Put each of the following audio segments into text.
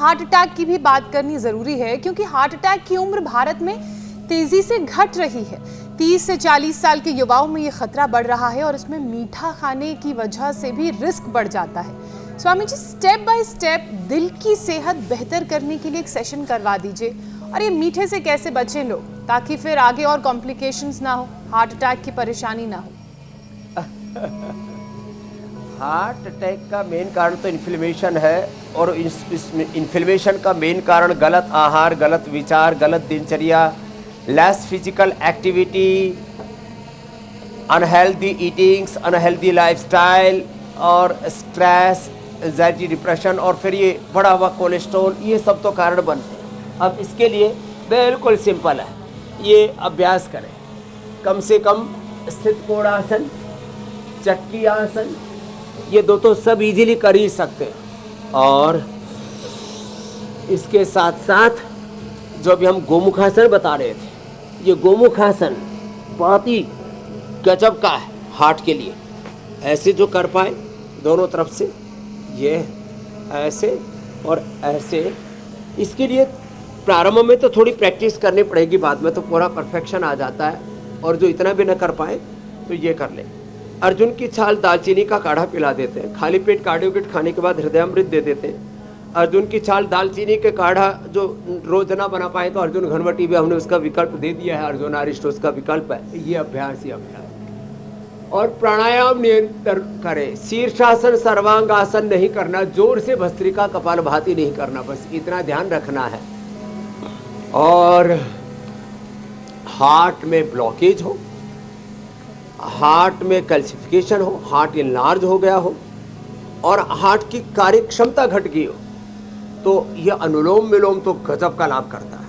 Heart attack की भी बात करनी जरूरी है, क्योंकि हार्ट अटैक की उम्र भारत में तेजी से घट रही है। 30 से 40 साल के युवाओं में ये खतरा बढ़ रहा है और इसमें मीठा खाने की वजह से भी रिस्क बढ़ जाता है। Swami ji, step by step दिल की सेहत बेहतर करने के लिए एक सेशन करवा दीजिए, और ये मीठे से कैसे बचें लोग, ताकि फिर आगे और कॉम्प्लिकेशंस ना हो, हार्ट अटैक की परेशानी ना हो। हार्ट अटैक का मेन कारण तो इन्फ्लेमेशन है, और इस इन्फ्लेमेशन का मेन कारण गलत आहार, गलत विचार, गलत दिनचर्या, less physical activity, unhealthy eatings, unhealthy lifestyle और स्ट्रेस, एंजाइटी, डिप्रेशन, और फिर ये बढ़ा हुआ कोलेस्ट्रॉल, ये सब तो कारण बनते हैं। अब इसके लिए बिल्कुल सिंपल है, ये अभ्यास करें। कम से कम स्थित कोणासन, चक्की आसन, ये दो तो सब इजीली कर ही सकते हैं। और इसके साथ साथ जो अभी हम गोमुखासन बता रहे थे, ये गोमुखासन बहुत ही गजब का है हार्ट के लिए। ऐसे जो कर पाए दोनों तरफ से, ये ऐसे और ऐसे, इसके लिए प्रारंभ में तो थोड़ी प्रैक्टिस करनी पड़ेगी, बाद में तो पूरा परफेक्शन आ जाता है। और जो इतना भी न कर पाए तो ये कर ले। अर्जुन की छाल दालचीनी का काढ़ा पिला देते हैं, खाली पेट कार्डियोकिट खाने के बाद हृदयामृत दे देते हैं। अर्जुन की छाल दालचीनी के काढ़ा जो रोज ना बना पाए तो अर्जुन घनवटी भी हमने उसका विकल्प दे दिया है, अर्जुन अरिष्ट उसका विकल्प है। ये अभ्यास ही अभ्यास। और प्राणायाम नियंत्रण करें, शीर्षासन सर्वांगासन नहीं करना, जोर से भस्त्रिका कपालभाति नहीं करना, बस इतना ध्यान रखना है। और हार्ट में ब्लॉकेज हो, हार्ट में कैल्सिफिकेशन हो, हार्ट इनलार्ज हो गया हो और हार्ट की कार्य क्षमता घट गई हो, तो यह अनुलोम विलोम तो गजब का लाभ करता है।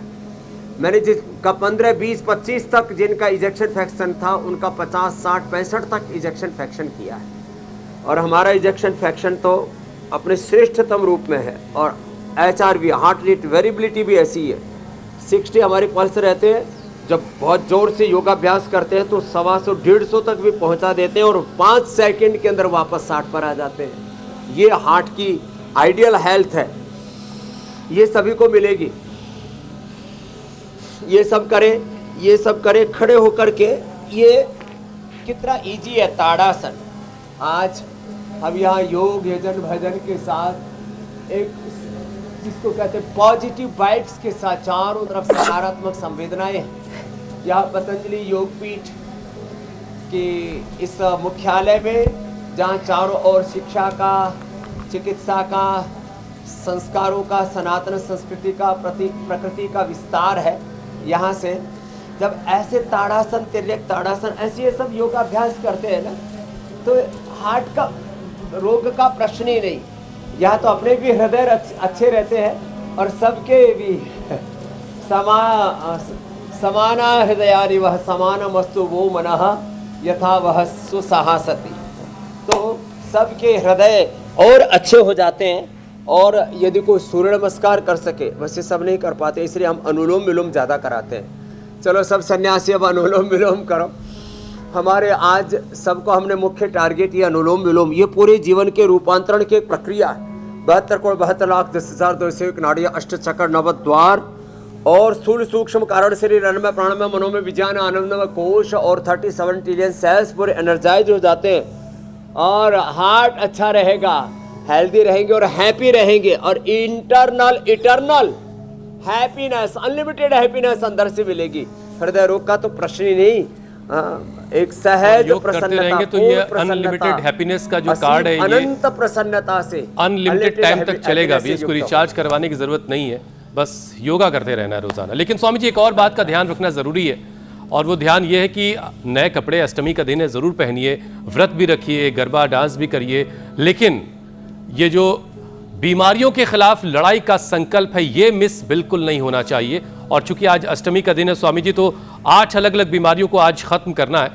मैंने जिसका 15, 20, 25 तक जिनका इजेक्शन फ्रैक्शन था, उनका 50, 60, 65 तक इजेक्शन फ्रैक्शन किया है। और हमारा इजेक्शन फ्रैक्शन तो अपने श्रेष्ठतम रूप में है। और HRV, हार्ट रेट वेरिएबिलिटी भी ऐसी है। 60 हमारे पल्स रहते हैं, जब बहुत जोर से योगाभ्यास करते हैं तो 125, 150 तक भी पहुंचा देते हैं, और 5 सेकंड के अंदर वापस 60 पर आ जाते हैं। ये हार्ट की आइडियल हेल्थ है, ये सभी को मिलेगी। ये सब करें खड़े होकर के। ये कितना इजी है ताड़ासन। आज हम यहाँ योग यजन भजन के साथ एक जिसको कहते हैं पॉजिटिव वाइब्स के साथ, चारों तरफ सकारात्मक संवेदनाएं हैं। यहाँ पतंजलि योगपीठ के इस मुख्यालय में, जहाँ चारों ओर शिक्षा का, चिकित्सा का, संस्कारों का, सनातन संस्कृति का, प्रकृति का विस्तार है। यहाँ से जब ऐसे ताड़ासन, तिर्यक ताड़ासन, ऐसे ये सब योगाभ्यास करते हैं ना, तो हार्ट का रोग का प्रश्न ही नहीं। यहाँ तो अपने भी हृदय अच्छे रहते हैं और सबके भी समाना हृदयानि वह समानमस्तु वो मनः यथा वह सुसहासति। तो सबके हृदय और अच्छे हो जाते हैं। और यदि कोई सूर्य नमस्कार कर सके, वैसे सब नहीं कर पाते, इसलिए हम अनुलोम विलोम ज़्यादा कराते हैं। चलो सब सन्यासी अब अनुलोम विलोम करो। हमारे आज सबको हमने मुख्य टारगेट ये अनुलोम विलोम, ये पूरे जीवन के रूपांतरण की एक प्रक्रिया है। 72,72,10,201 नाड़ियाँ, 8 चक्र, 9 द्वार, और स्थूल सूक्ष्म कारण शरीर, अन्नमय प्राणमय मनोमय विज्ञान आनंदमय कोश, और 37 ट्रिलियन सेल्स पूरे एनर्जाइज हो जाते हैं। और हार्ट अच्छा रहेगा, हेल्दी रहेंगे और हैप्पी रहेंगे, और internal eternal happiness, unlimited happiness अंदर से मिलेगी। हृदय रोग का तो प्रश्न ही नहीं। एक सहज प्रसन्नता, तो ये अनलिमिटेड हैप्पीनेस का जो कार्ड है, ये अनंत प्रसन्नता से अनलिमिटेड टाइम तक चलेगा भी। इसको रिचार्ज करवाने की जरूरत नहीं है, बस योगा करते रहना है रोजाना। लेकिन स्वामी जी, एक और बात का ध्यान रखना जरूरी है, और वो ध्यान ये है कि नए कपड़े अष्टमी का दिन है जरूर पहनिए, व्रत भी रखिए, गरबा डांस भी करिए, लेकिन ये जो बीमारियों के खिलाफ लड़ाई का संकल्प है, ये मिस बिल्कुल नहीं होना चाहिए। और चूंकि आज अष्टमी का दिन है स्वामी जी, तो 8 अलग अलग बीमारियों को आज खत्म करना है।